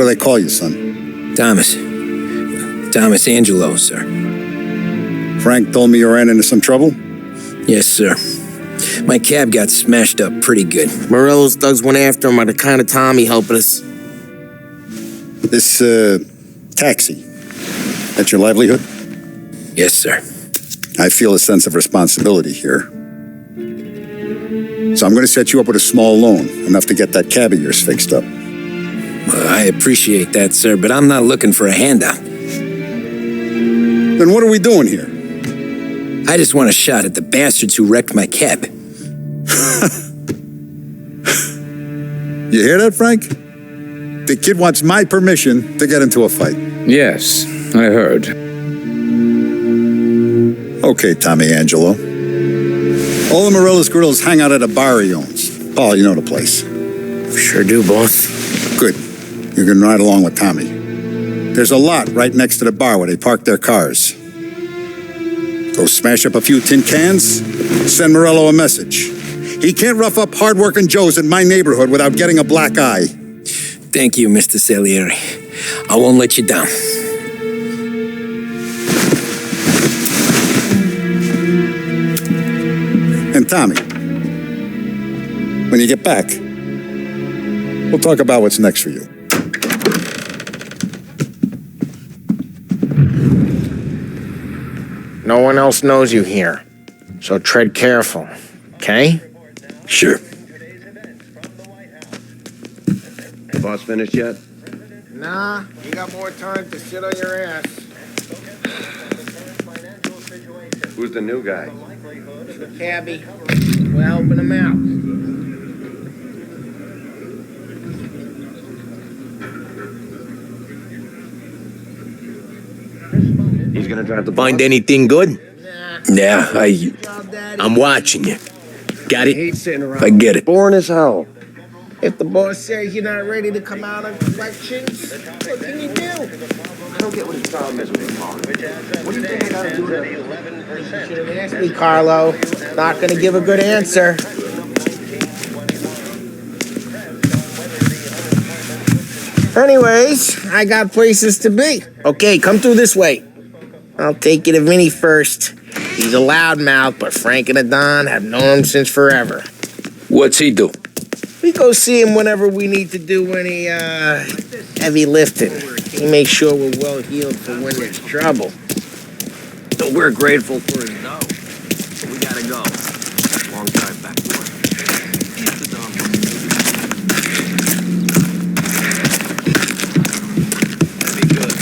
do they call you, son? Thomas. Thomas Angelo, sir. Frank told me you ran into some trouble? Yes, sir. My cab got smashed up pretty good. Morello's thugs went after him by the kind of Tommy helping us. This, taxi, that's your livelihood? Yes, sir. I feel a sense of responsibility here. So I'm going to set you up with a small loan, enough to get that cab of yours fixed up. Well, I appreciate that, sir, but I'm not looking for a handout. Then what are we doing here? I just want a shot at the bastards who wrecked my cab. You hear that, Frank? The kid wants my permission to get into a fight. Yes, I heard. Okay, Tommy Angelo. All the Morello's girls hang out at a bar he owns. Paul, you know the place. Sure do, boss. Good. You can ride along with Tommy. There's a lot right next to the bar where they park their cars. Go smash up a few tin cans, send Morello a message. He can't rough up hard-working Joes in my neighborhood without getting a black eye. Thank you, Mr. Salieri. I won't let you down. And Tommy, when you get back, we'll talk about what's next for you. No one else knows you here, so tread careful, okay? Sure. Boss finished yet? Nah, you got more time to sit on your ass. Who's the new guy? The cabbie. We're helping him out. He's gonna drive the Find bus? anything good? Yeah, I'm watching you. Got I it? hate sitting around. I get it. Boring as hell. If the boss says you're not ready to come out on collections, what can you do? I don't get what his problem is with Paul. What do you think I gotta do to... You should have asked me, Carlo. Not gonna give a good answer. Anyways, I got places to be. Okay, come through this way. I'll take you to Vinny first. He's a loudmouth, but Frank and the Don have known him since forever. What's he do? We go see him whenever we need to do any, heavy lifting. He makes sure we're well healed for when there's trouble. We're grateful for his dough. We gotta go. Long drive back to work. That'd be good.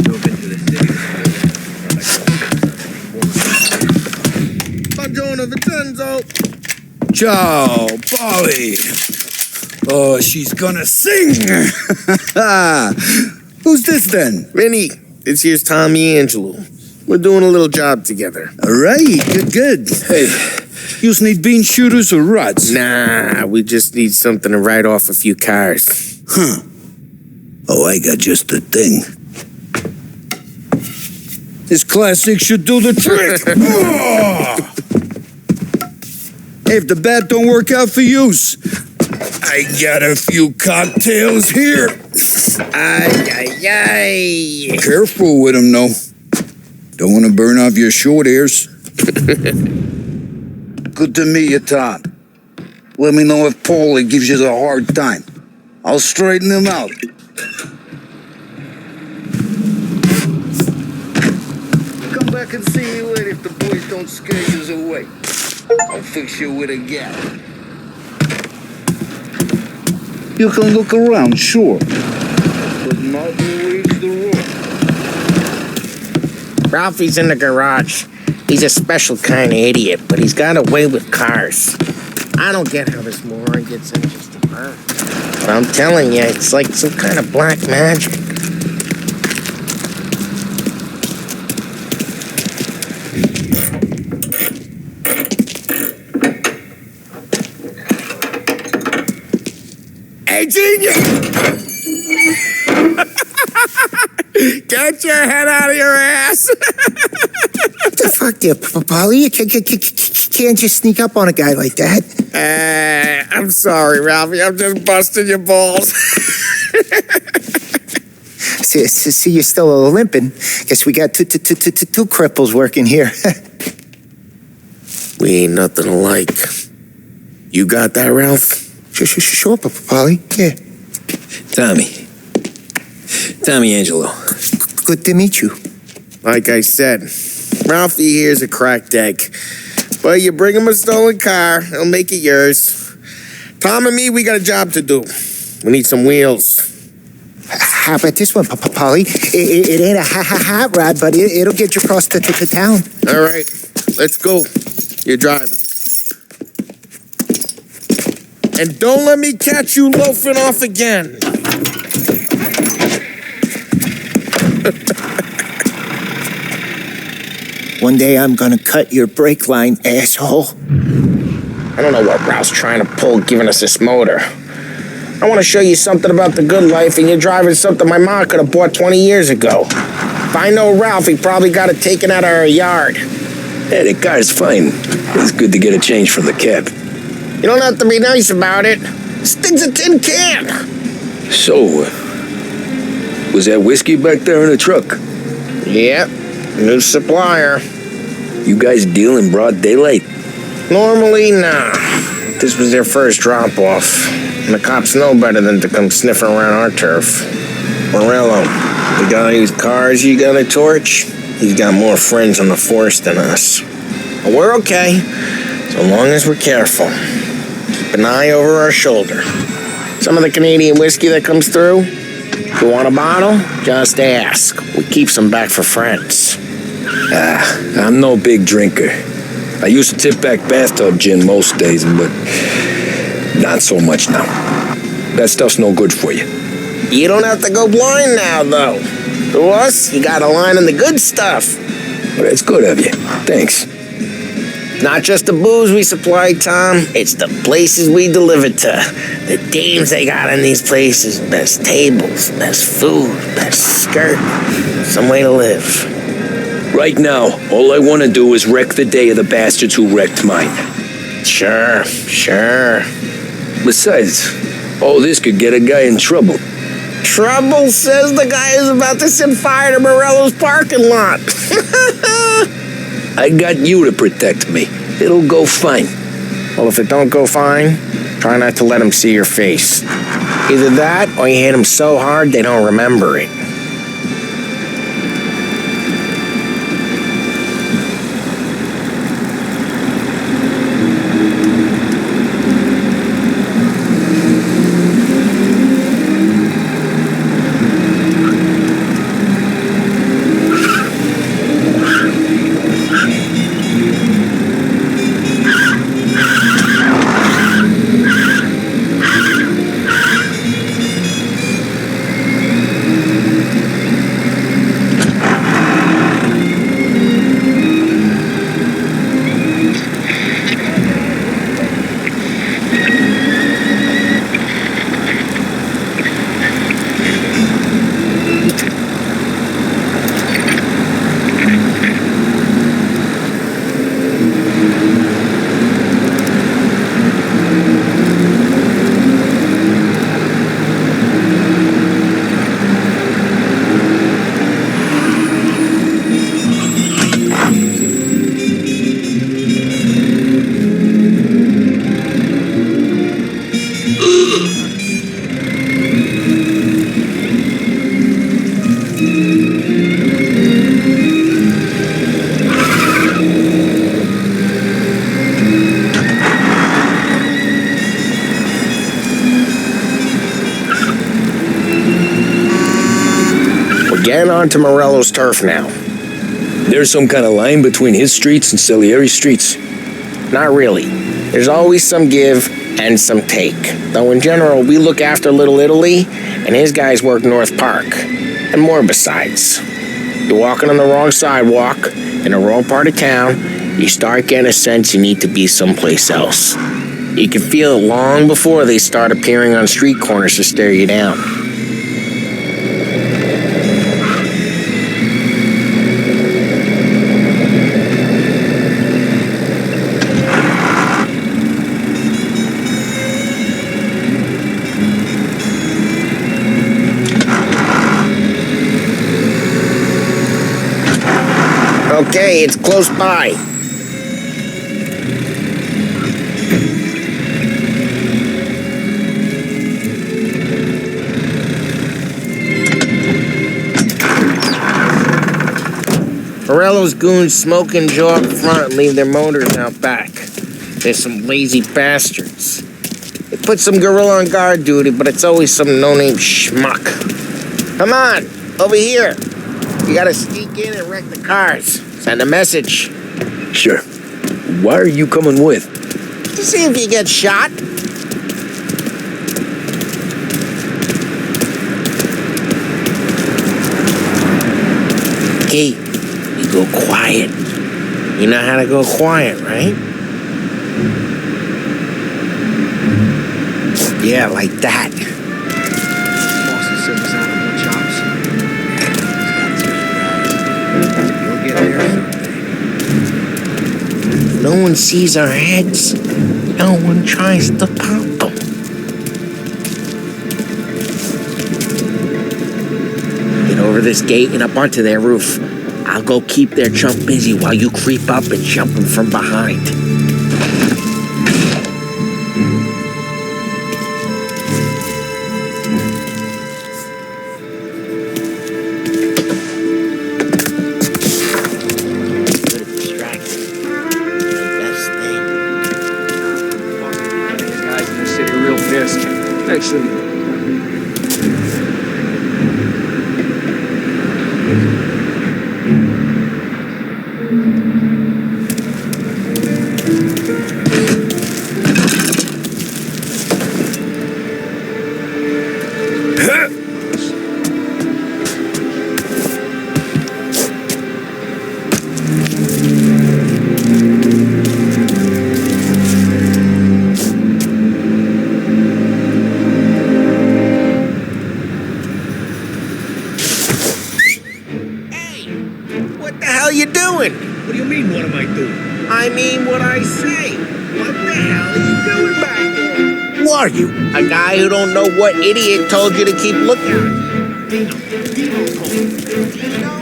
Move into the city. Buongiorno, Vincenzo. Ciao, Polly. Oh, she's gonna sing. Who's this then? Vinny, this here's Tommy Angelo. We're doing a little job together. All right, good. Hey, you need bean shooters or rods? Nah, we just need something to write off a few cars. Huh. Oh, I got just the thing. This classic should do the trick. Oh! Hey, if the bat don't work out for use, I got a few cocktails here. Ay. Careful with them, though. Don't want to burn off your short ears. Good to meet you, Tom. Let me know if Paulie gives you the hard time. I'll straighten him out. Come back and see you later if the boys don't scare you away. I'll fix you with a gap. You can look around, sure. But not reach the road. Ralphie's in the garage. He's a special kind of idiot, but he's got a way with cars. I don't get how this moron gets interest in her. But I'm telling you, it's like some kind of black magic. Hey, genius! Get your head out of your ass! What the fuck, there, Polly? You can't just sneak up on a guy like that. I'm sorry, Ralphie. I'm just busting your balls. see you're still limping. Guess we got two cripples working here. We ain't nothing alike. You got that, Ralph? Sure, Polly. Yeah. Tommy Angelo. Good to meet you. Like I said, Ralphie here's a cracked egg. But you bring him a stolen car, he'll make it yours. Tom and me, we got a job to do. We need some wheels. How about this one, Polly? It ain't a hot rod, but it'll get you across to town. All right, let's go. You're driving. And don't let me catch you loafing off again. One day I'm gonna cut your brake line, asshole. I don't know what Ralph's trying to pull giving us this motor. I want to show you something about the good life, and you're driving something my mom could have bought 20 years ago. If I know Ralph, he probably got it taken out of our yard. Yeah, the car's fine. It's good to get a change from the cab. You don't have to be nice about it. This thing's a tin can. So, was that whiskey back there in the truck? Yep, new supplier. You guys deal in broad daylight? Normally, nah. This was their first drop-off. And the cops know better than to come sniffing around our turf. Morello, the guy whose cars you got a torch, he's got more friends on the force than us. But we're okay, so long as we're careful. Keep an eye over our shoulder. Some of the Canadian whiskey that comes through, if you want a bottle, just ask. We keep some back for friends. I'm no big drinker. I used to tip back bathtub gin most days, but not so much now. That stuff's no good for you. You don't have to go blind now, though. To us, you got a line in the good stuff. Well, that's good of you. Thanks. Not just the booze we supply, Tom. It's the places we deliver to. The dames they got in these places. Best tables, best food, best skirt. Some way to live. Right now, all I want to do is wreck the day of the bastards who wrecked mine. Sure. Besides, all this could get a guy in trouble. Trouble says the guy is about to set fire to Morello's parking lot. I got you to protect me. It'll go fine. Well, if it don't go fine, try not to let him see your face. Either that, or you hit him so hard they don't remember it. Getting onto Morello's turf now. There's some kind of line between his streets and Salieri streets. Not really. There's always some give and some take. Though in general, we look after Little Italy, and his guys work North Park. And more besides. You're walking on the wrong sidewalk, in the wrong part of town, you start getting a sense you need to be someplace else. You can feel it long before they start appearing on street corners to stare you down. okay, it's close by. Morello's goons smoke and jaw up front and leave their motors out back. They're some lazy bastards. They put some gorilla on guard duty, but it's always some no-name schmuck. Come on, over here. You gotta sneak in and wreck the cars. Send a message. Sure. Why are you coming with? To see if you get shot. Okay, you go quiet. You know how to go quiet, right? Yeah, like that. Boston said he's out of more chops. He'll get there someday. No one sees our heads. No one tries to pop them. Get over this gate and up onto their roof. I'll go keep their chump busy while you creep up and jump him from behind. Good distraction. Best thing. These guys in the city are real pissed. Actually, What the hell you doing? What do you mean, what am I doing? I mean what I say. What the hell are you doing back there? Who are you? A guy who don't know what idiot told you to keep looking at you. Dino told me. Dino?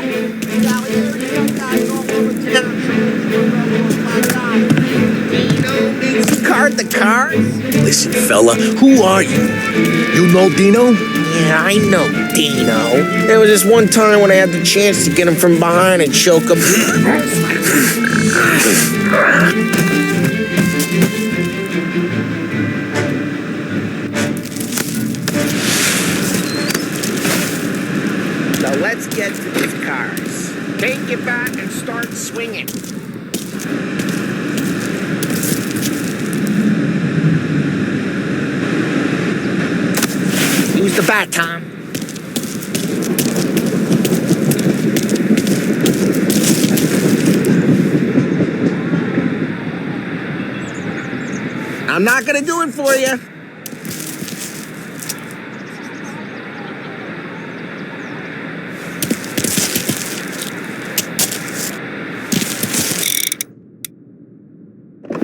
Dino makes card the cars? Listen, fella, who are you? You know Dino? Yeah, I know Dino. There was this one time when I had the chance to get him from behind and choke him. Now let's get to these cars. Take it back and start swinging. Use the bat, Tom. I'm not gonna do it for you.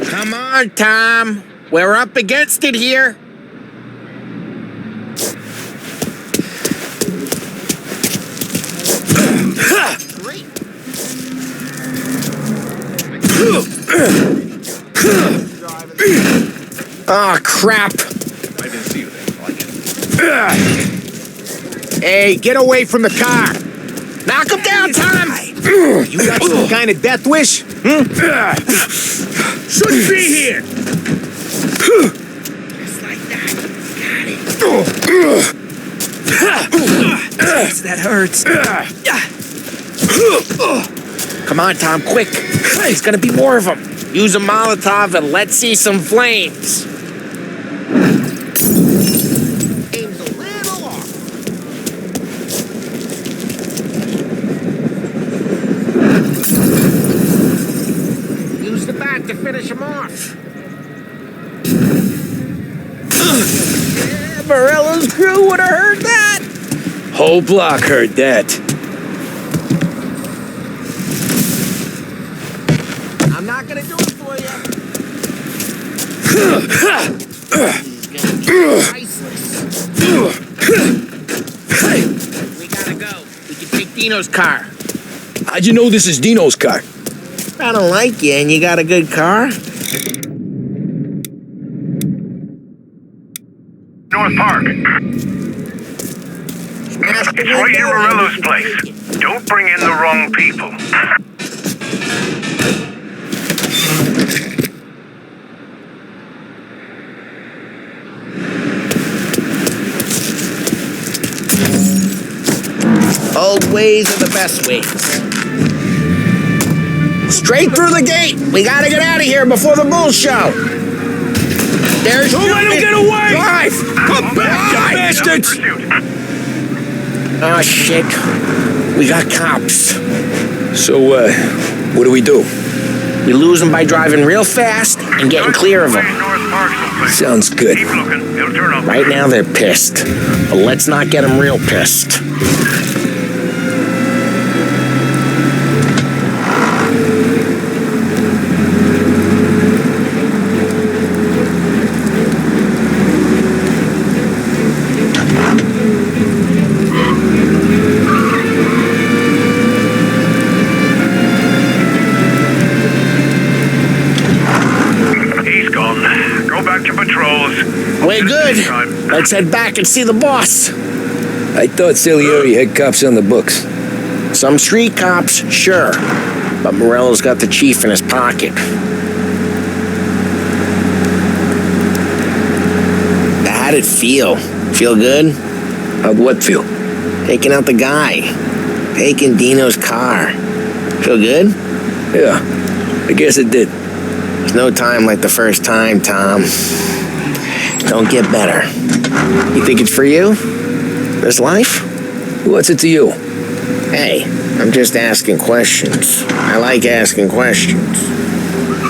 Come on, Tom. We're up against it here. Great. Oh, crap. I didn't see you there. Hey, get away from the car! Knock him down, Tom. You got some kind of death wish? Shouldn't be here. Just like that. Jeez, that hurts. Come on, Tom, quick. There's gonna be more of them. Use a Molotov and let's see some flames. Aim's a little off. Use the bat to finish him off. Yeah, Morello's crew would have heard that. Whole block heard that. I'm not gonna do it for you. Priceless. We gotta go. We can take Dino's car. How'd you know this is Dino's car? I don't like you and you got a good car? North Park. It's right in Morello's place. Don't bring in the wrong people. Old ways are the best ways. Straight through the gate. We gotta get out of here before the bull show. There's Don't let him get away! Drive! Come back, you bastards! Oh, shit. We got cops. So, what do? We lose them by driving real fast and getting clear of them. Sounds good. Keep looking. It'll turn off. Right now, they're pissed. But let's not get them real pissed. We're good. Let's head back and see the boss. I thought Salieri had cops on the books. Some street cops, sure. But Morello's got the chief in his pocket. How'd it feel? Feel good? How'd what feel? Taking out the guy. Taking Dino's car. Feel good? Yeah, I guess it did. There's no time like the first time, Tom. Don't get better. You think it's for you? This life? What's it to you? Hey, I'm just asking questions. I like asking questions.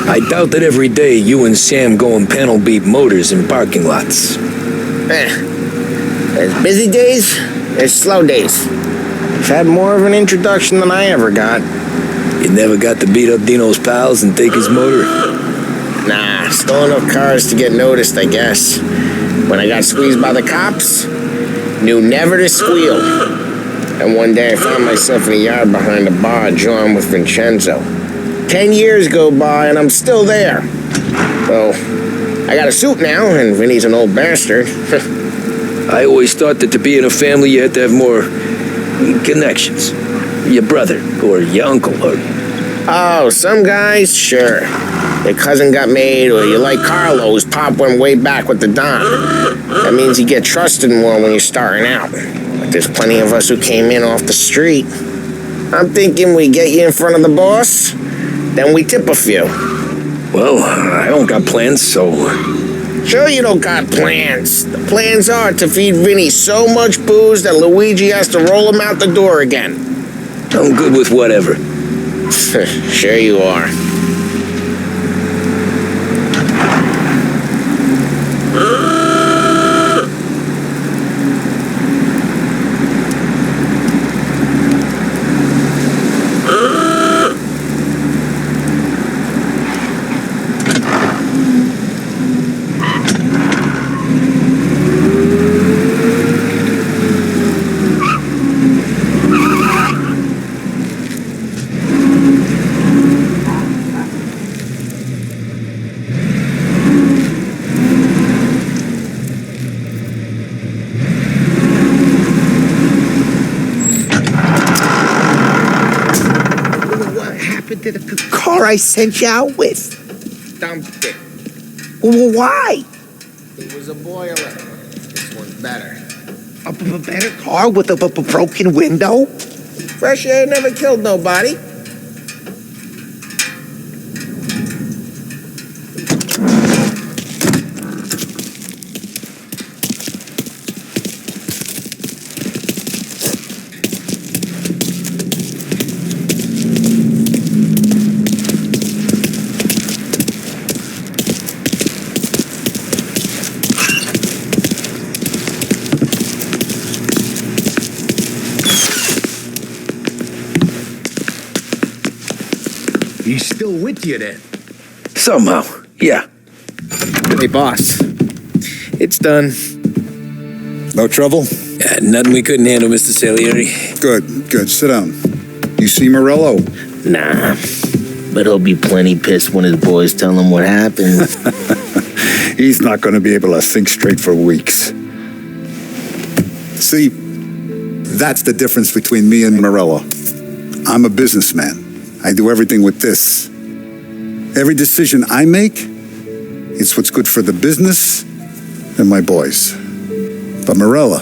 I doubt that every day you and Sam go and panel beat motors in parking lots. There's busy days, there's slow days. I've had more of an introduction than I ever got. You never got to beat up Dino's pals and take his motor? Nah, stole enough cars to get noticed, I guess. When I got squeezed by the cops, knew never to squeal. And one day I found myself in a yard behind a bar jawing with Vincenzo. 10 years go by and I'm still there. So, I got a suit now, and Vinny's an old bastard. I always thought that to be in a family you had to have more connections. Your brother, or your uncle, or... Oh, some guys, sure. Your cousin got made, or you like Carlos, Pop went way back with the Don. That means you get trusted more when you're starting out. But there's plenty of us who came in off the street. I'm thinking we get you in front of the boss, then we tip a few. Well, I don't got plans, so... Sure you don't got plans. The plans are to feed Vinny so much booze that Luigi has to roll him out the door again. I'm good with whatever. Sure you are. To the car I sent you out with. Dumped it. Well, why? It was a boiler. This one's better. A better car with a broken window? Fresh air never killed nobody. He's still with you then? Somehow, yeah. Hey, boss. It's done. No trouble? Yeah, nothing we couldn't handle, Mr. Salieri. Good, good. Sit down. You see Morello? Nah. But he'll be plenty pissed when his boys tell him what happened. He's not going to be able to think straight for weeks. See, that's the difference between me and Morello. I'm a businessman. I do everything with this. Every decision I make, it's what's good for the business and my boys. But Morello,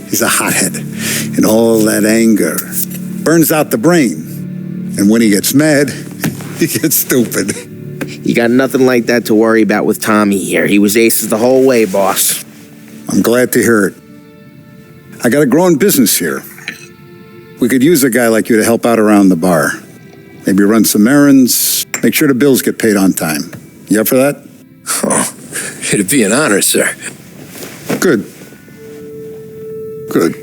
he's a hothead. And all that anger burns out the brain. And when he gets mad, he gets stupid. You got nothing like that to worry about with Tommy here. He was aces the whole way, boss. I'm glad to hear it. I got a growing business here. We could use a guy like you to help out around the bar. Maybe run some errands, make sure the bills get paid on time. You up for that? Oh, it'd be an honor, sir. Good. Good.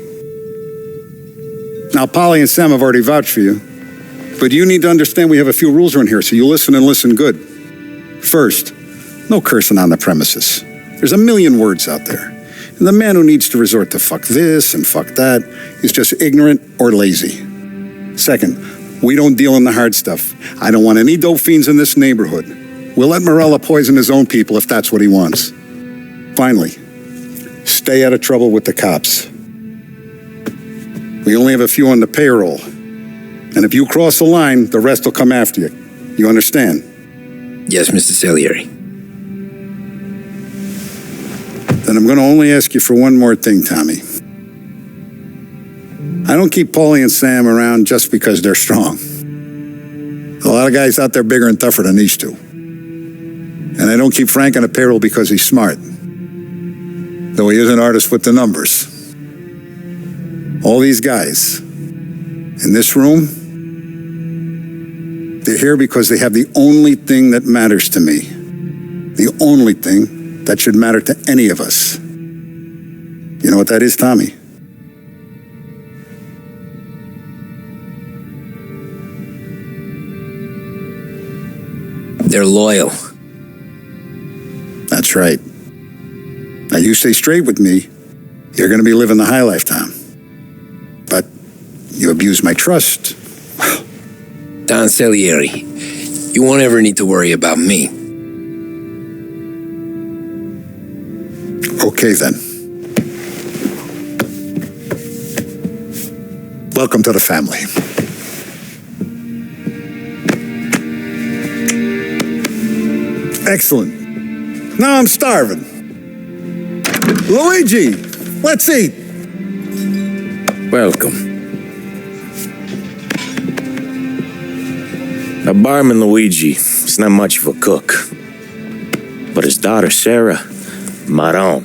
Now, Polly and Sam have already vouched for you. But you need to understand we have a few rules around here, so you listen and listen good. First, no cursing on the premises. There's a million words out there. And the man who needs to resort to fuck this and fuck that is just ignorant or lazy. Second, we don't deal in the hard stuff. I don't want any dope fiends in this neighborhood. We'll let Morella poison his own people if that's what he wants. Finally, stay out of trouble with the cops. We only have a few on the payroll. And if you cross the line, the rest will come after you. You understand? Yes, Mr. Salieri. Then I'm going to only ask you for one more thing, Tommy. I don't keep Paulie and Sam around just because they're strong. A lot of guys out there bigger and tougher than these two. And I don't keep Frank on the payroll because he's smart. Though he is an artist with the numbers. All these guys in this room, they're here because they have the only thing that matters to me. The only thing that should matter to any of us. You know what that is, Tommy? They're loyal. That's right. Now you stay straight with me, you're going to be living the high life, Tom. But you abuse my trust. Don Salieri, you won't ever need to worry about me. Okay, then. Welcome to the family. Excellent. Now I'm starving. Luigi, let's eat. Welcome. Now, barman Luigi is not much of a cook. But his daughter, Sarah, Maron.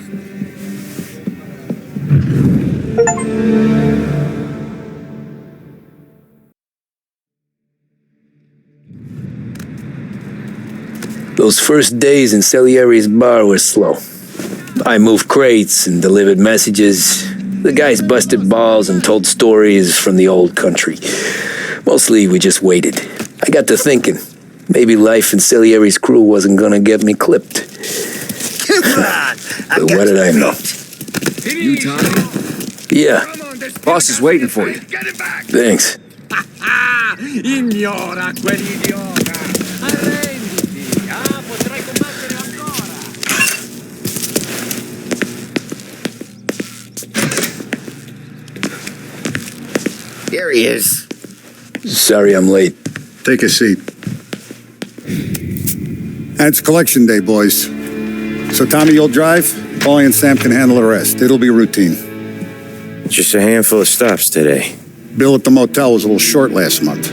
Those first days in Salieri's bar were slow. I moved crates and delivered messages. The guys busted balls and told stories from the old country. Mostly, we just waited. I got to thinking, maybe life in Salieri's crew wasn't gonna get me clipped. But what did I know? You, Tommy? Yeah. Boss is waiting for you. Thanks. Ignora quell'idiota! Arrenditi! Potrai combattere ancora! Here he is. Sorry I'm late. Take a seat. And it's collection day, boys. So Tommy, you'll drive. Paulie and Sam can handle the rest. It'll be routine. Just a handful of stops today. Bill at the motel was a little short last month.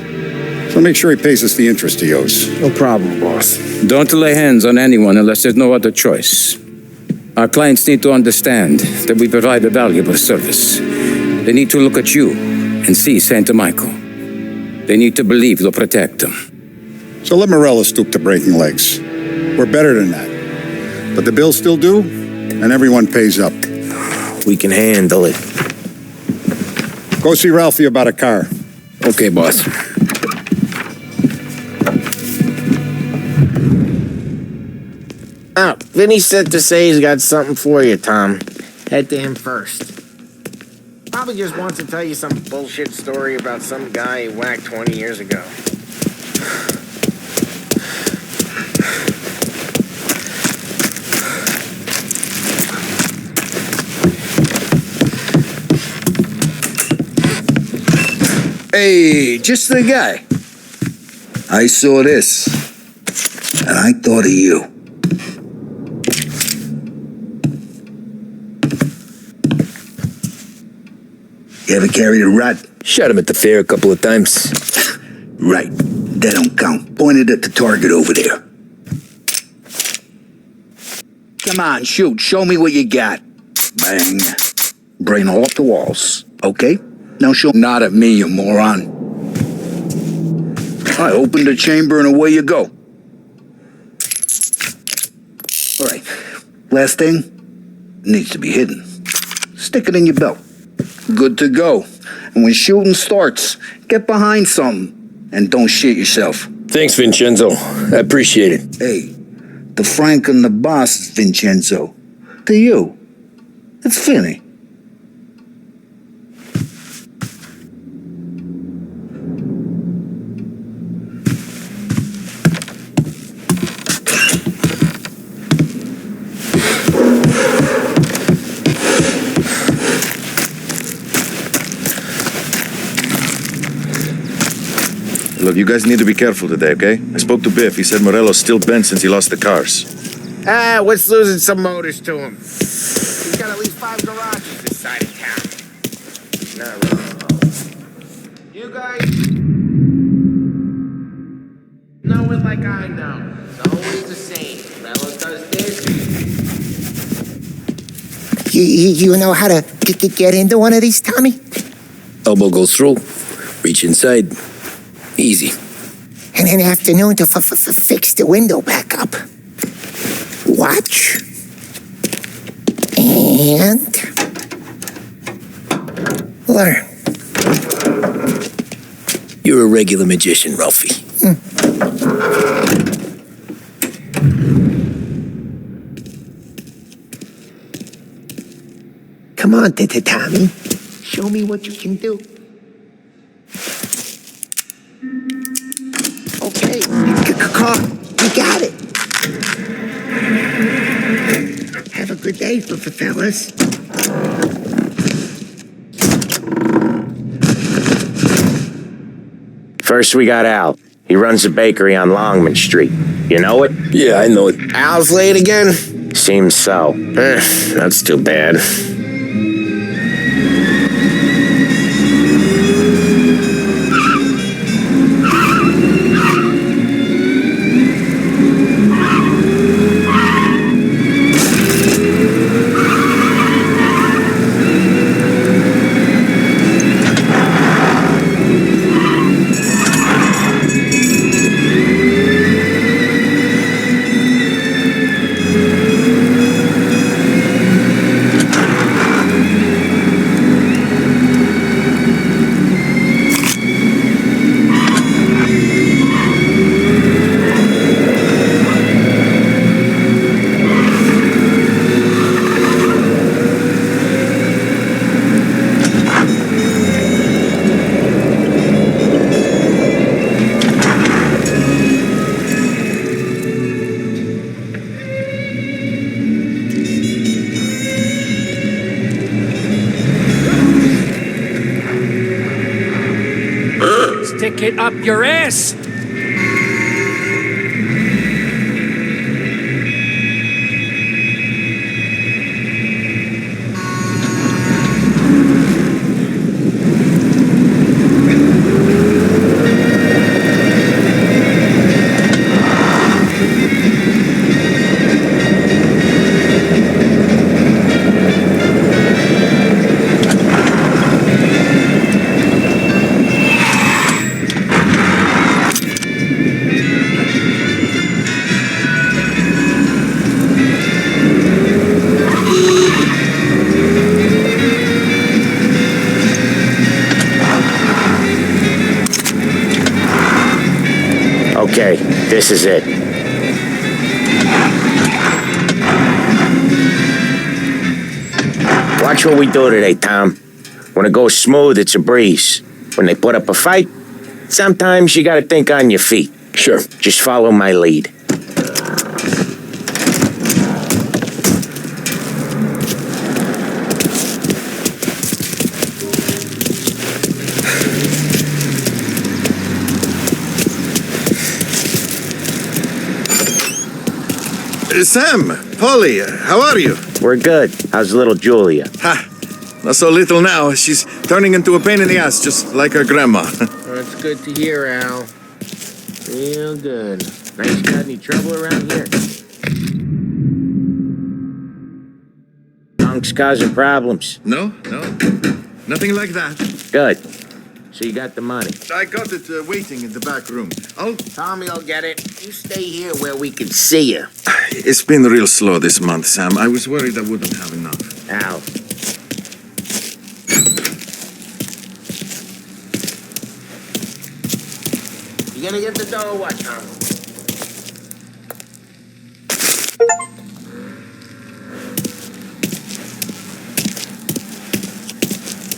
So make sure he pays us the interest he owes. No problem, boss. Don't lay hands on anyone unless there's no other choice. Our clients need to understand that we provide a valuable service. They need to look at you and see Saint Michael. They need to believe you'll protect them. So let Morella stoop to breaking legs. We're better than that. But the bills still due, and everyone pays up. We can handle it. Go see Ralphie about a car. Okay, boss. Oh, Vinny said to say he's got something for you, Tom. Head to him first. Probably just wants to tell you some bullshit story about some guy he whacked 20 years ago. Hey, just the guy. I saw this, and I thought of you. You ever carried a rod? Shot him at the fair a couple of times. Right. That don't count. Pointed at the target over there. Come on, shoot. Show me what you got. Bang. Brain all off the walls. Okay? Now show. Not at me, you moron. I open the chamber and away you go. All right. Last thing. Needs to be hidden. Stick it in your belt. Good to go. And when shooting starts, get behind something. And don't shit yourself. Thanks, Vincenzo. I appreciate it. Hey, the Frank and the boss is Vincenzo. To you, it's Finny. Look, you guys need to be careful today, okay? I spoke to Biff. He said Morello's still bent since he lost the cars. What's losing some motors to him? He's got at least 5 garages this side of town. Not wrong. You guys know it like I know. It's always the same. Mello does this. You know how to get into one of these, Tommy? Elbow goes through. Reach inside. Easy. And an afternoon to fix the window back up. Watch. And learn. You're a regular magician, Ralphie. Come on, Tommy. Show me what you can do. Okay, car, you got it. Have a good day, fellas. First, we got Al. He runs a bakery on Longman Street. You know it? Yeah, I know it. Al's late again? Seems so. That's too bad. Stick it up your ass! Okay, this is it. Watch what we do today, Tom. When it goes smooth, it's a breeze. When they put up a fight, sometimes you gotta think on your feet. Sure. Just follow my lead. Sam, Polly, how are you? We're good. How's little Julia? Ha! Not so little now. She's turning into a pain in the ass, just like her grandma. That's good to hear, Al. Real good. Nice, got any trouble around here? Punk's causing problems. No. Nothing like that. Good. So you got the money. I got it waiting in the back room. Tommy will get it. You stay here where we can see you. It's been real slow this month, Sam. I was worried I wouldn't have enough. Al. You gonna get the dough or what, Tom?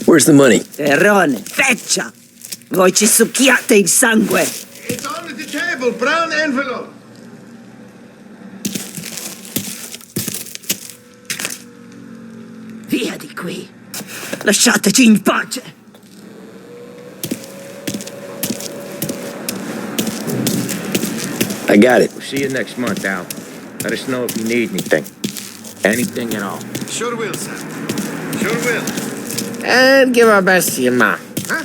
Where's the money? Terrone, feccia! Voi ci succhiate il sangue! It's on the table, brown envelope. Via di qui! Lasciateci in pace! I got it. We'll see you next month, Al. Let us know if you need anything. Anything at all. Sure will, Sam. Sure will. And give our best to your ma. Huh?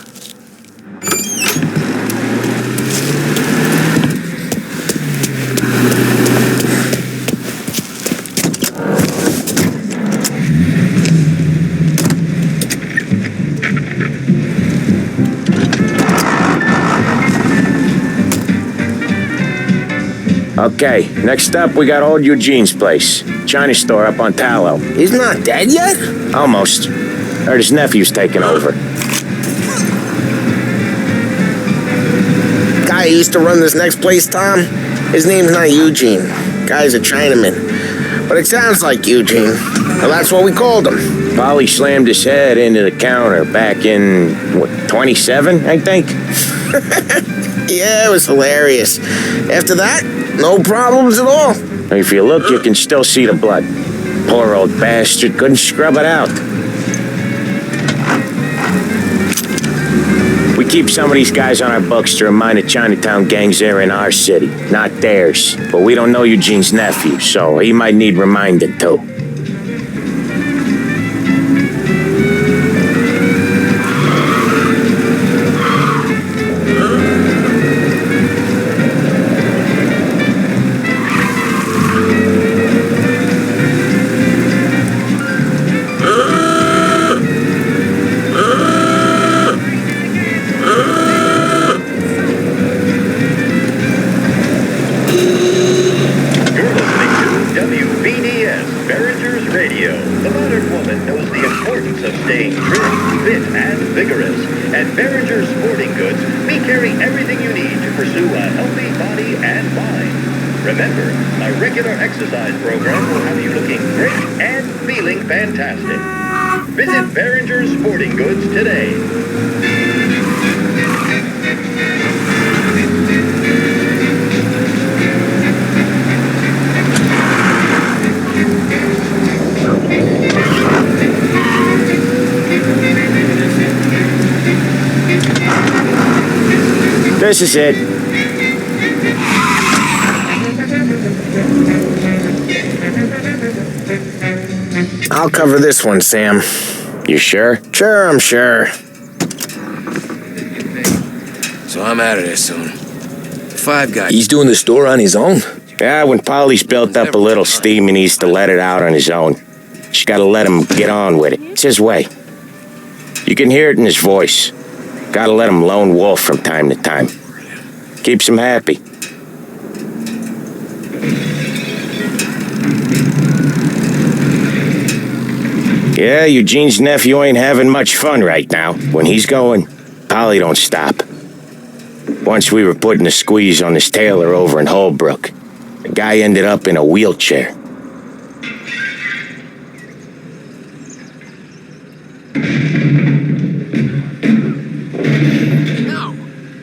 Okay, next up we got old Eugene's place. China store up on Tallow. He's not dead yet? Almost. Heard his nephew's taking over. Guy who used to run this next place, Tom, his name's not Eugene. Guy's a Chinaman. But it sounds like Eugene. Well, that's what we called him. Polly slammed his head into the counter back in, 27, I think? Yeah, it was hilarious. After that, no problems at all. If you look, you can still see the blood. Poor old bastard couldn't scrub it out. We keep some of these guys on our books to remind the Chinatown gangs they're in our city, not theirs. But we don't know Eugene's nephew, so he might need reminding too. Remember, a regular exercise program will have you looking great and feeling fantastic. Visit Behringer's Sporting Goods today. This is it. I'll cover this one, Sam. You sure? Sure, I'm sure. So I'm out of there soon. 5 guys. He's doing the store on his own? Yeah, when Polly's built up a little steam, he needs to let it out on his own. Just gotta let him get on with it. It's his way. You can hear it in his voice. Gotta let him lone wolf from time to time. Keeps him happy. Yeah, Eugene's nephew ain't having much fun right now. When he's going, Polly don't stop. Once we were putting a squeeze on this tailor over in Holbrook. The guy ended up in a wheelchair.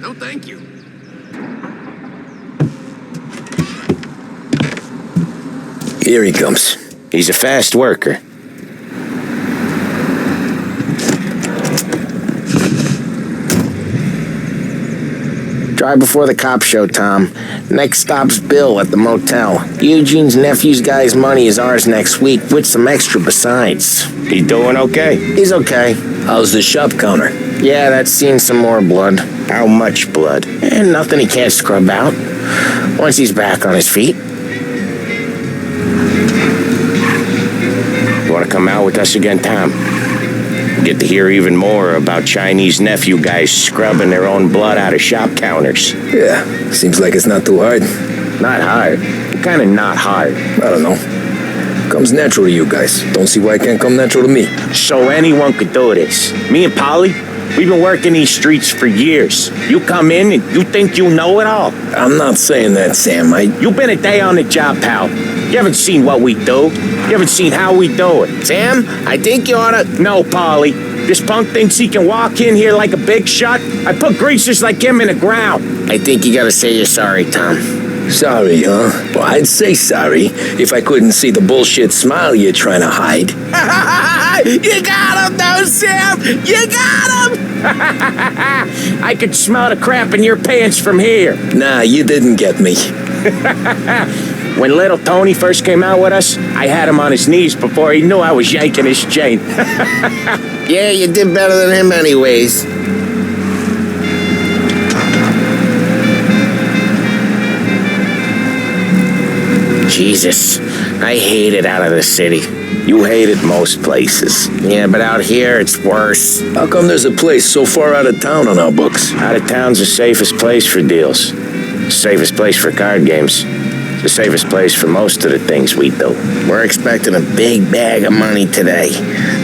No, thank you. Here he comes. He's a fast worker. Drive before the cops show, Tom. Next stop's Bill at the motel. Eugene's nephew's guy's money is ours next week, with some extra besides. He doing okay? He's okay. How's the shop counter? Yeah, that's seen some more blood. How much blood? And nothing he can't scrub out. Once he's back on his feet. You want to come out with us again, Tom? Get to hear even more about Chinese nephew guys scrubbing their own blood out of shop counters. Yeah, seems like it's not too hard. Not hard. Kind of not hard. I don't know. Comes natural to you guys. Don't see why it can't come natural to me. So anyone could do this. Me and Polly, we've been working these streets for years. You come in and you think you know it all. I'm not saying that, Sam. You've been a day on the job, pal. You haven't seen what we do. You haven't seen how we do it. Sam, I think you oughta... No, Polly. This punk thinks he can walk in here like a big shot. I put greasers like him in the ground. I think you gotta say you're sorry, Tom. Sorry, huh? Well, I'd say sorry if I couldn't see the bullshit smile you're trying to hide. You got him, though, Sam! You got him! I could smell the crap in your pants from here. Nah, you didn't get me. When little Tony first came out with us, I had him on his knees before he knew I was yanking his chain. Yeah, you did better than him anyways. Jesus, I hate it out of the city. You hate it most places. Yeah, but out here, it's worse. How come there's a place so far out of town on our books? Out of town's the safest place for deals. The safest place for card games. The safest place for most of the things we do. We're expecting a big bag of money today.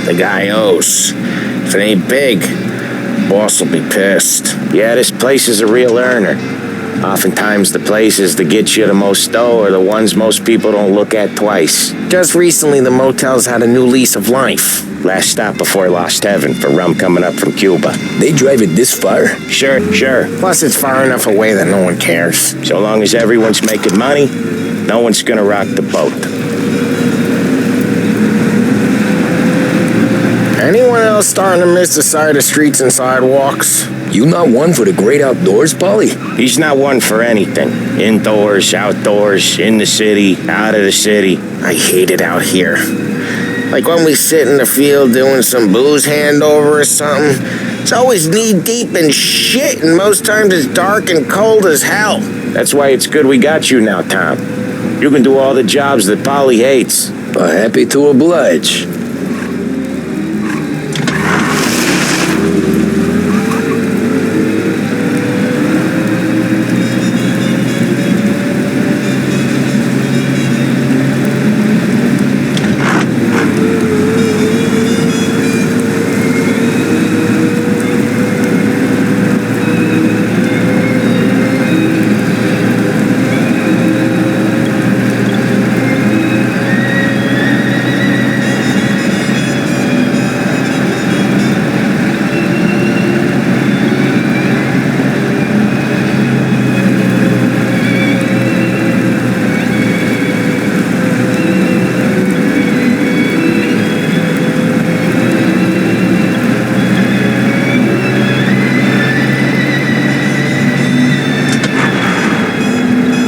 The guy owes. If it ain't big, boss will be pissed. Yeah, this place is a real earner. Oftentimes the places that get you the most dough are the ones most people don't look at twice. Just recently, the motel's had a new lease of life. Last stop before Lost Heaven for rum coming up from Cuba. They drive it this far? Sure. Plus, it's far enough away that no one cares. So long as everyone's making money, no one's gonna rock the boat. Anyone else starting to miss the side of streets and sidewalks? You not one for the great outdoors, Polly? He's not one for anything. Indoors, outdoors, in the city, out of the city. I hate it out here. Like when we sit in the field doing some booze handover or something, it's always knee-deep in shit, and most times it's dark and cold as hell. That's why it's good we got you now, Tom. You can do all the jobs that Polly hates. Happy to oblige.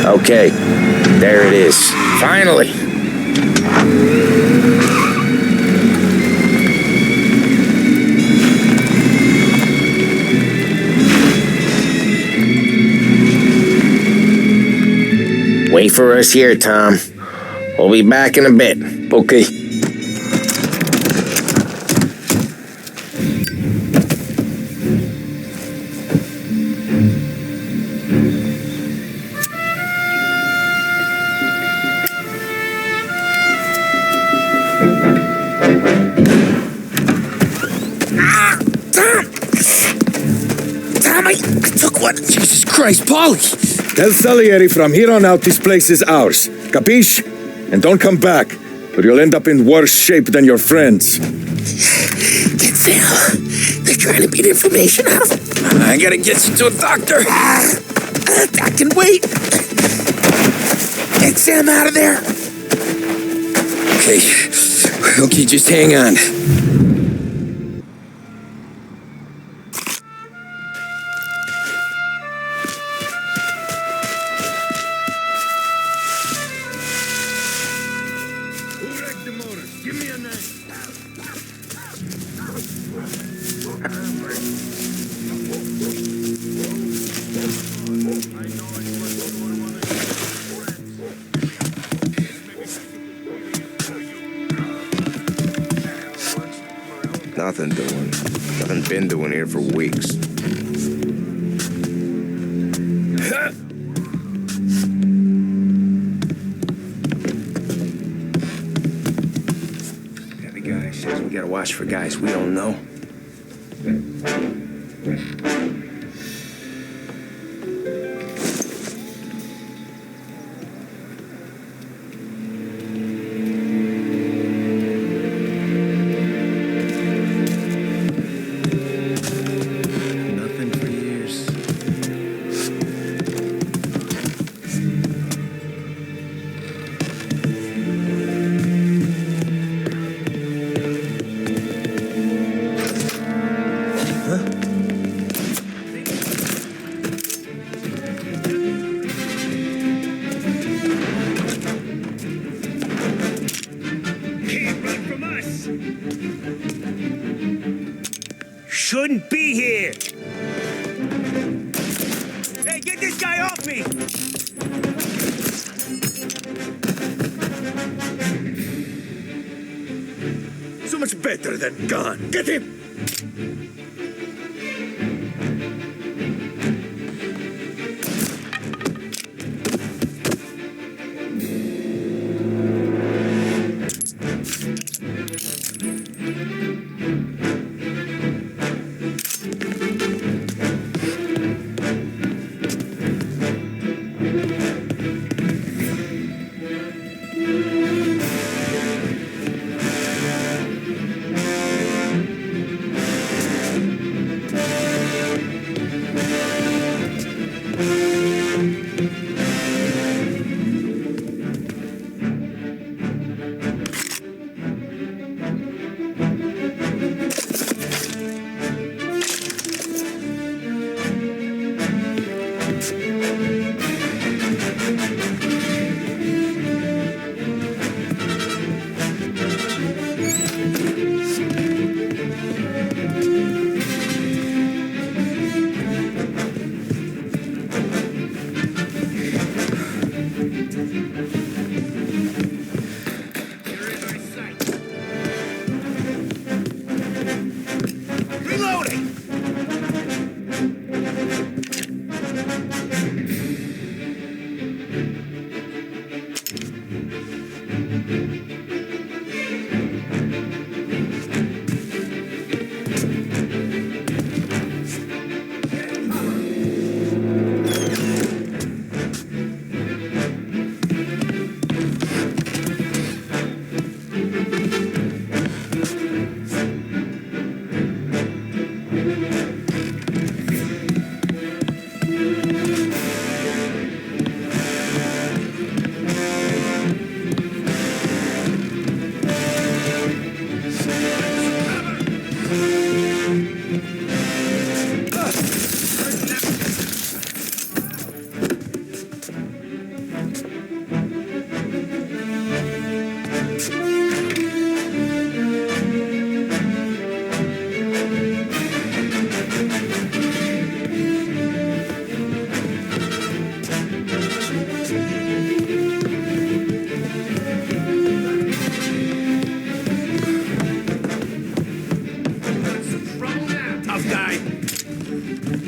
Okay, there it is. Finally. Wait for us here, Tom. We'll be back in a bit. Okay. I took one. Jesus Christ, Polly! Tell Salieri from here on out this place is ours. Capiche? And don't come back, or you'll end up in worse shape than your friends. Get Phil. They're trying to beat information out of him. I gotta get you to a doctor. I can wait. Get Sam out of there. Okay, just hang on. Nothing doing. Nothing been doing here for weeks. Every guy says we gotta watch for guys we don't know. Nothing for years. Can't run from us! Shouldn't be here! Hey, get this guy off me! So much better than gone. Get him!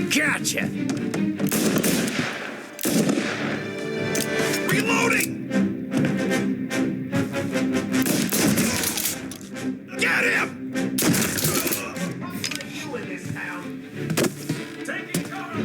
Gotcha! Reloading! Get him! You in this town? Taking cover!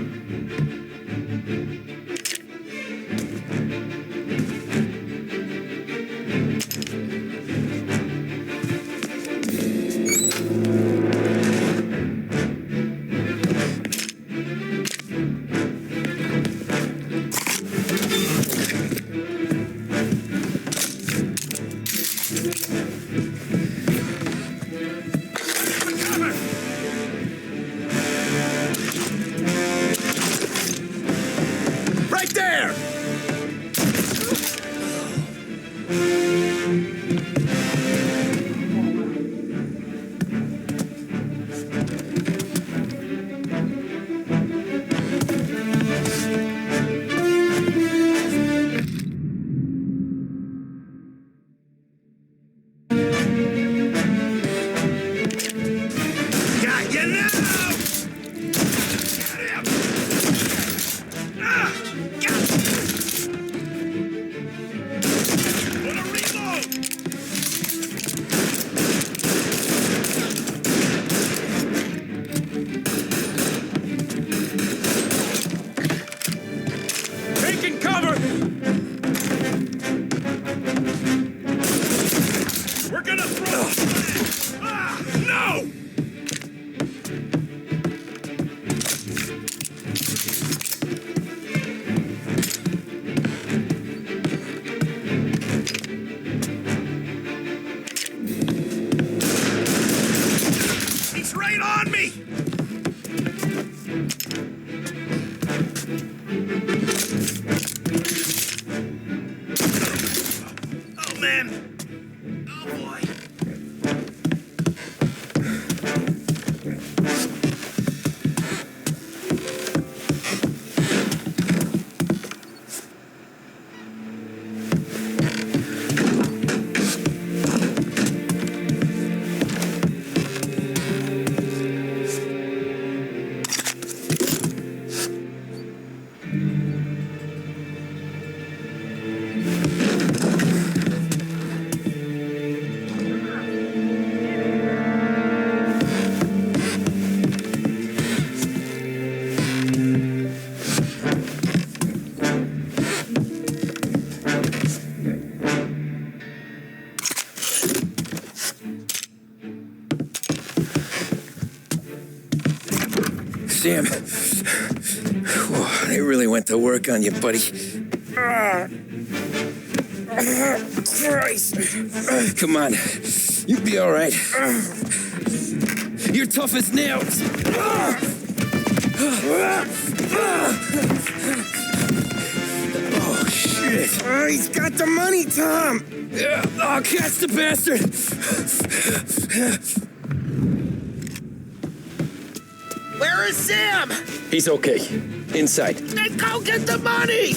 Sam. Whoa, they really went to work on you, buddy. Christ. Come on. You'll be all right. You're tough as nails. Oh, shit. He's got the money, Tom. Oh, catch the bastard. Where is Sam? He's okay. Inside. Then go get the money!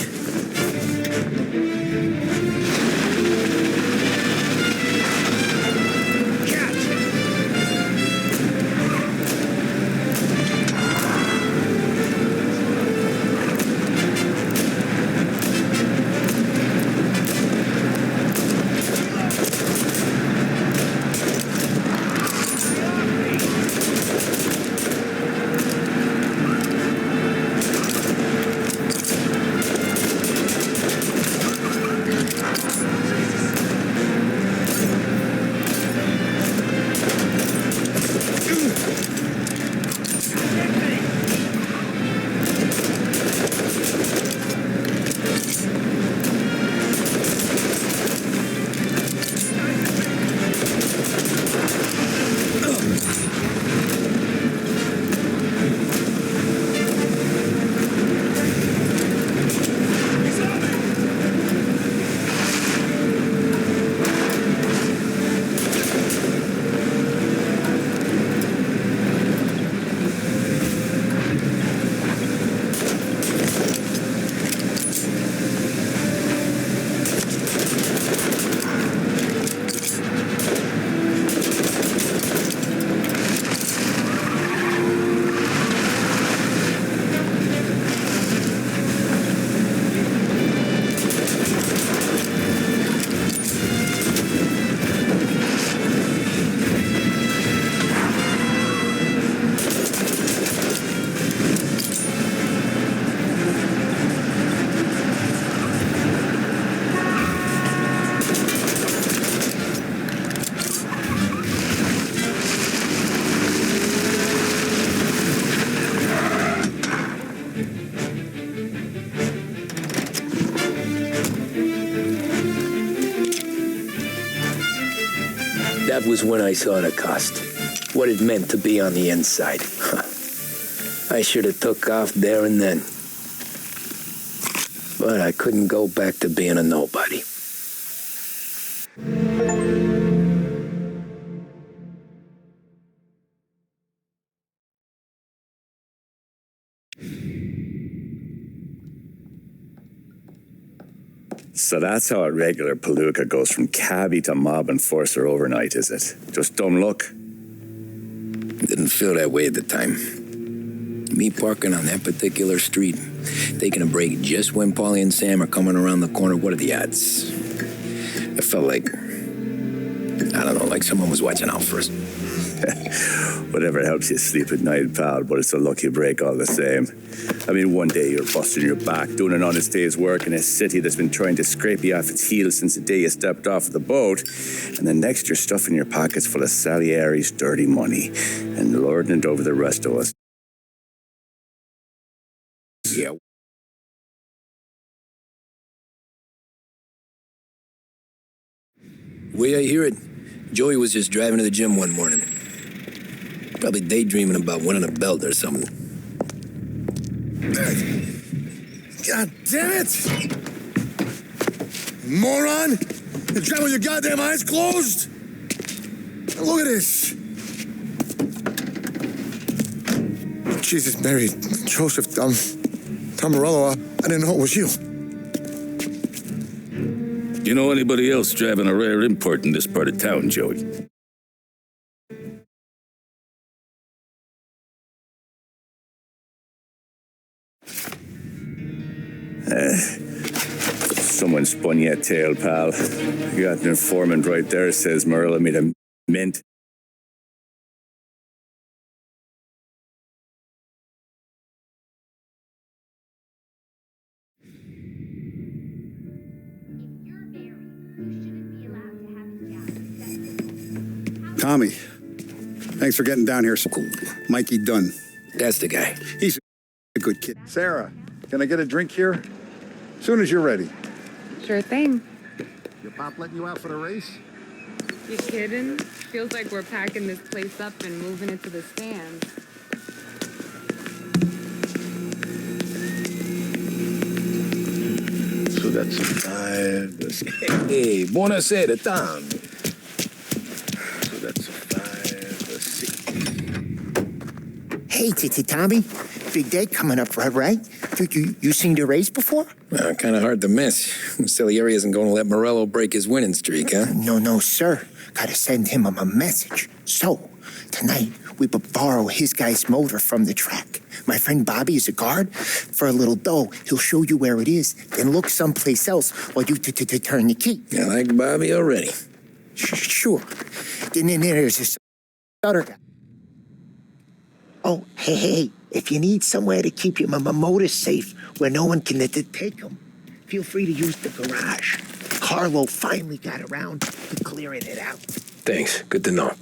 That was when I saw the cost. What it meant to be on the inside. I should have took off there and then. But I couldn't go back to being a nobody. So that's how a regular palooka goes from cabbie to mob enforcer overnight, is it? Just dumb luck? Didn't feel that way at the time. Me parking on that particular street, taking a break just when Paulie and Sam are coming around the corner, what are the odds? I felt like, I don't know, like someone was watching out for us. Whatever helps you sleep at night, pal, but it's a lucky break all the same. I mean, one day you're busting your back, doing an honest day's work in a city that's been trying to scrape you off its heels since the day you stepped off the boat, and then next you're stuffing your pockets full of Salieri's dirty money and lording it over the rest of us. Yeah. Way I hear it, Joey was just driving to the gym one morning. Probably daydreaming about winning a belt or something. God damn it! Moron! You're driving with your goddamn eyes closed! Look at this! Jesus, Mary, Joseph, Tom Morello, I didn't know it was you. You know anybody else driving a rare import in this part of town, Joey? Someone spun you a tail, pal. You got an informant right there, says Morello made a mint. Tommy, thanks for getting down here. So Mikey Dunn. That's the guy. He's a good kid. Sarah, can I get a drink here? Soon as you're ready. Sure thing. Your pop letting you out for the race? You kidding? Feels like we're packing this place up and moving it to the stands. So that's 5, that's... Hey, buonasera, Tom. So that's 5, that's 6. Hey, Tommy. Big day coming up, right? You seen the race before? Kind of hard to miss. Salieri isn't going to let Morello break his winning streak, huh? No, sir. Gotta send him a message. So, tonight, we borrow his guy's motor from the track. My friend Bobby is a guard. For a little dough, he'll show you where it is, then look someplace else while you turn the key. I like Bobby already. Sure. Then there's this other guy. Oh, hey, if you need somewhere to keep your motor safe where no one can take them, feel free to use the garage. Carlo finally got around to clearing it out. Thanks. Good to know.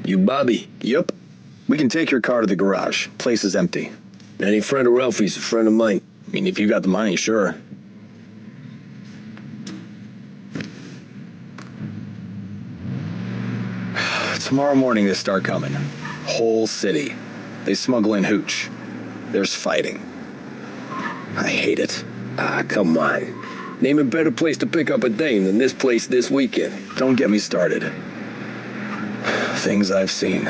You Bobby? Yep. We can take your car to the garage. Place is empty. Any friend of Ralphie's a friend of mine. I mean, if you got the money, sure. Tomorrow morning they start coming. Whole city. They smuggle in hooch. There's fighting. I hate it. Ah, come on. Name a better place to pick up a dame than this place this weekend. Don't get me started. Things I've seen.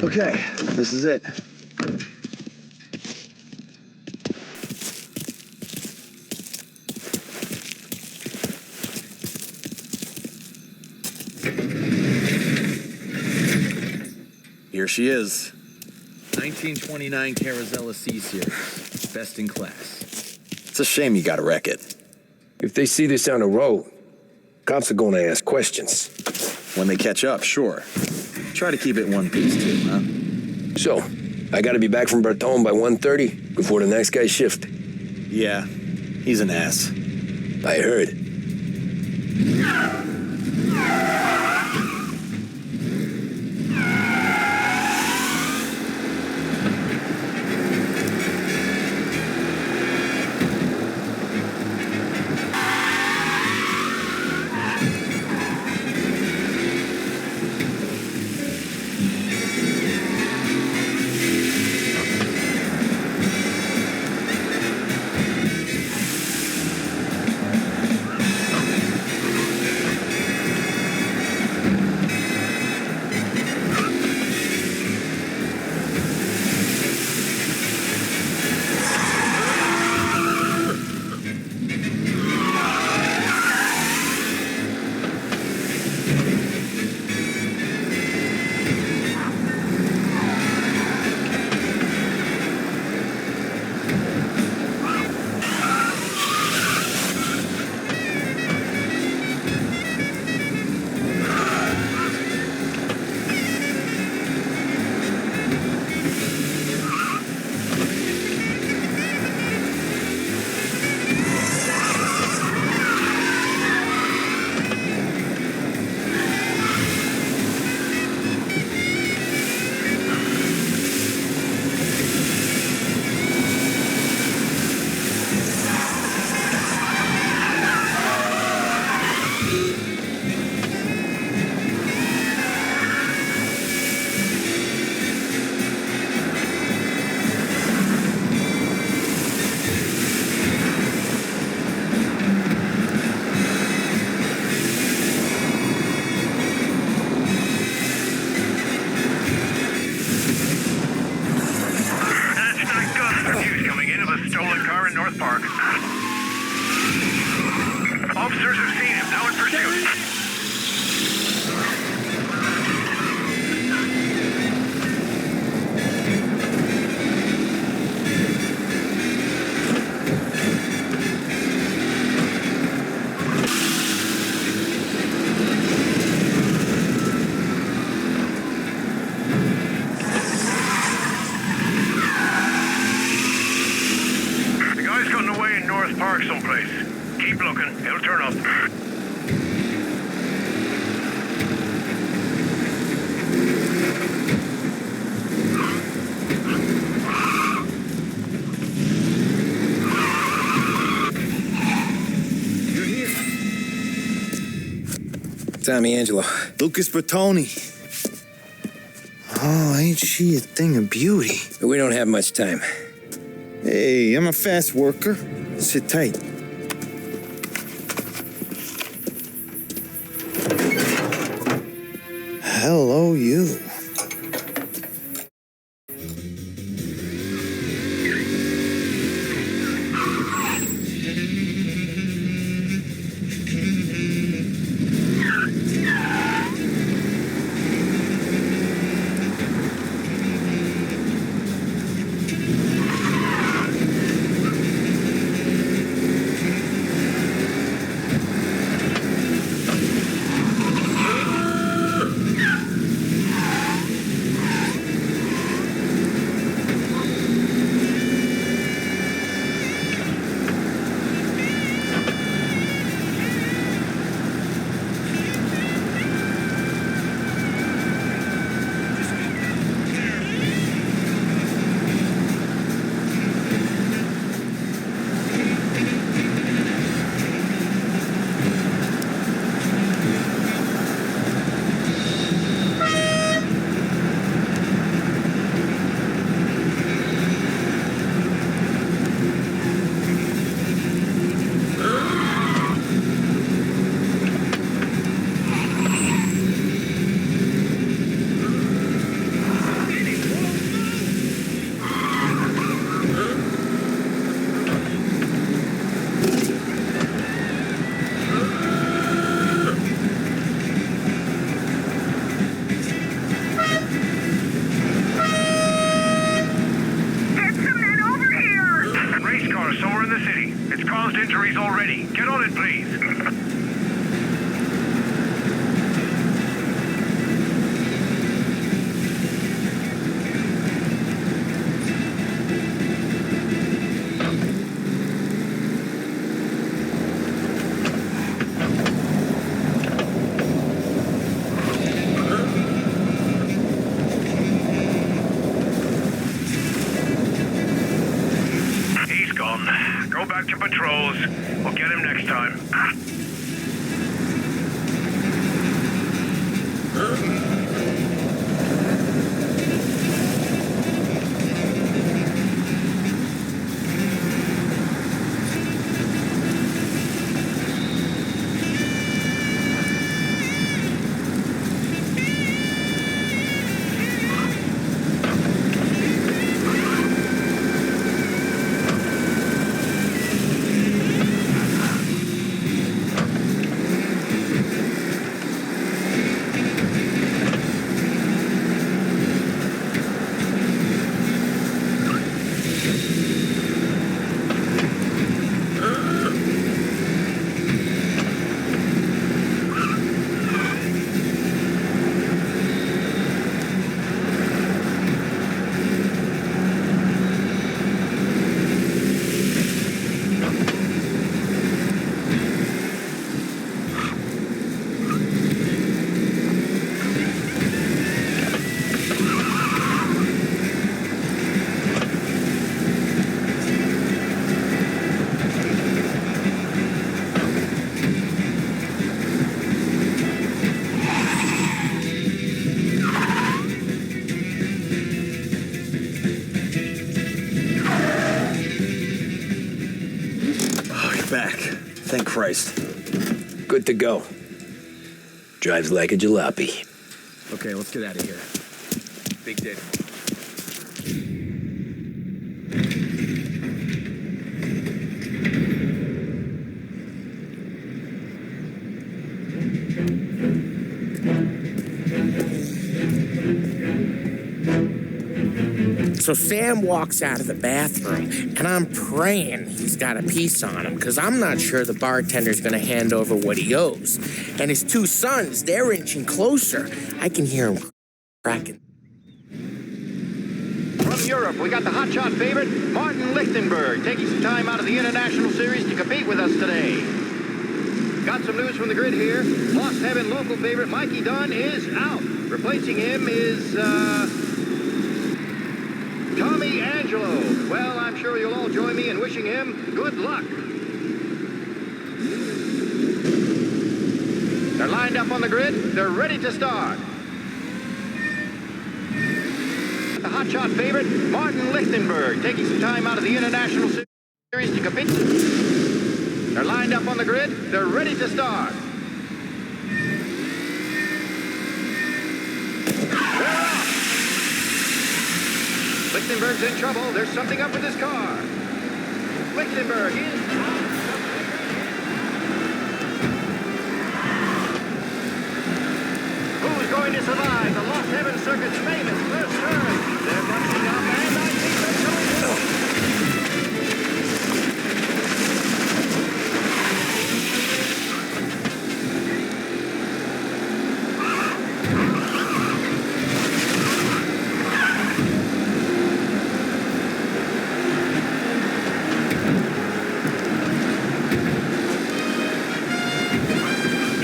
Okay, this is it. Here she is. 1929 Carazella C Series. Best in class. It's a shame you gotta wreck it. If they see this on the road, cops are gonna ask questions. When they catch up, sure. Try to keep it one piece too, huh? So, I gotta be back from Bertone by 1:30 before the next guy's shift. Yeah, he's an ass. I heard. Officers have seen him, now in pursuit. The guy's gotten away in North Park someplace. Keep looking, he'll turn up. Tommy Angelo. Lucas Bertoni. Oh, ain't she a thing of beauty? We don't have much time. Hey, I'm a fast worker. Sit tight. Hello, you. Christ. Good to go. Drives like a jalopy. Okay, let's get out of here. Big day. So Sam walks out of the bathroom, and I'm praying he's got a piece on him, because I'm not sure the bartender's going to hand over what he owes. And his two sons, they're inching closer. I can hear him cracking. From Europe, we got the hotshot favorite, Martin Lichtenberg, taking some time out of the International Series to compete with us today. Got some news from the grid here. Lost Heaven local favorite Mikey Dunn is out. Replacing him is, Tommy Angelo. Well, I'm sure you'll all join me in wishing him good luck. They're lined up on the grid. They're ready to start. The hotshot favorite, Martin Lichtenberg, taking some time out of the International Series to compete. They're lined up on the grid. They're ready to start. They're off. Lichtenberg's in trouble. There's something up with his car. Lichtenberg is out. Who's going to survive the Lost Heaven Circuit's famous first turn? They're bunching up, and I think they're going to.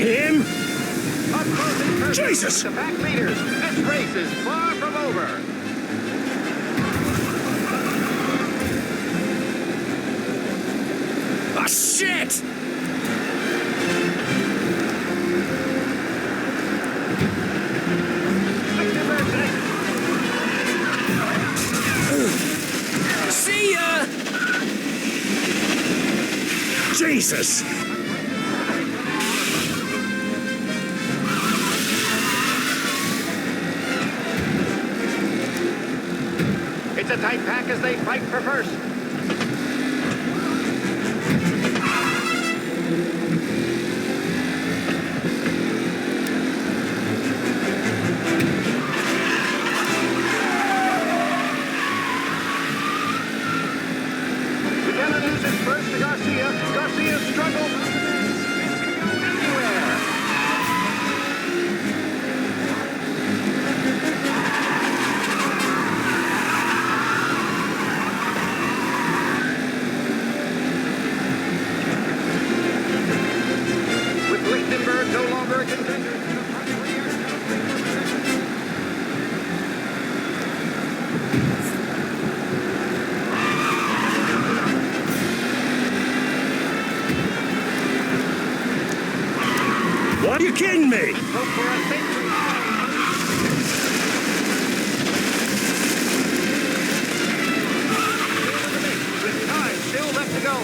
Him? Up close and personal. Jesus! The back leaders. This race is far from over. Ah, shit! Lichtenberg's See ya! Jesus! It's a tight pack as they fight for first. Buchanan loses first to Garcia. Garcia struggles. Anywhere. With Lichtenberg no longer a contender. What? Are you kidding me? Hope for a victory. With time still left to go.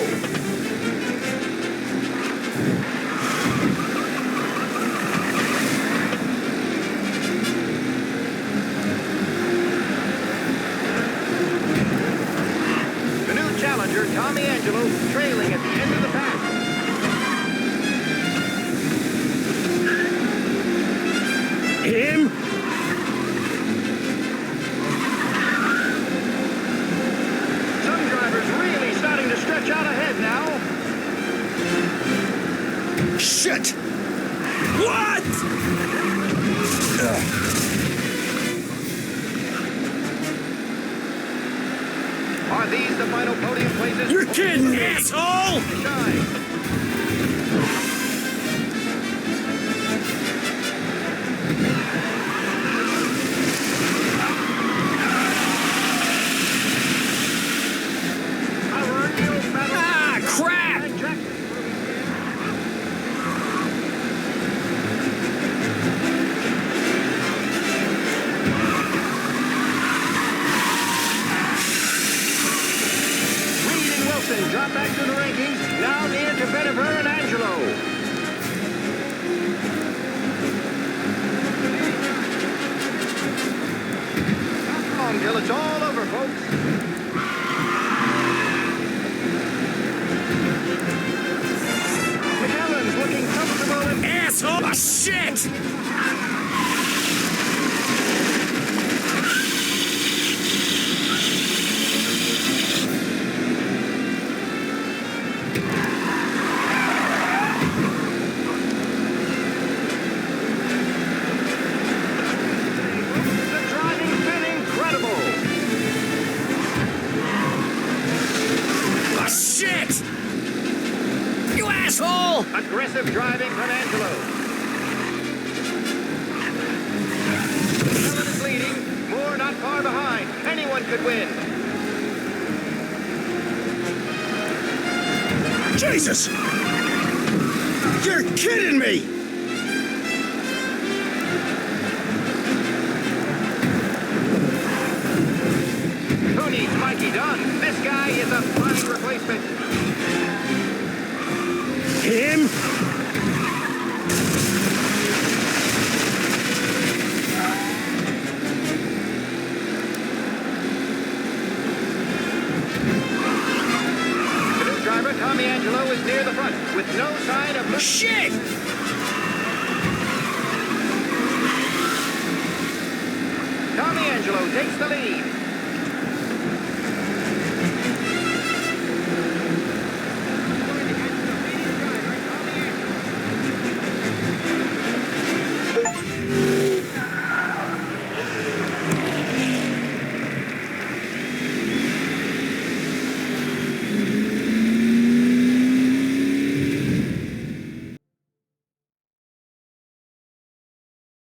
The new challenger, Tommy Angelo, trailing at the end of the pack. Him? Some drivers really starting to stretch out ahead now. Shit! What? Are these the final podium places? You're kidding me, asshole! Shine. Ah, crap! Reed and Wilson drop back to the rankings. Now near it's all over, folks. McAllen's looking comfortable and... Asshole! Oh, shit! The driving's been incredible. Oh, shit! You asshole! Aggressive driving from Angelo. McAllen is leading. Moore not far behind. Anyone could win. Jesus! You're kidding me! Who needs Mikey Dunn? This guy is a fine replacement. Him? The new driver, Tommy Angelo, is near the front with no sign of... Shit! Tommy Angelo takes the lead.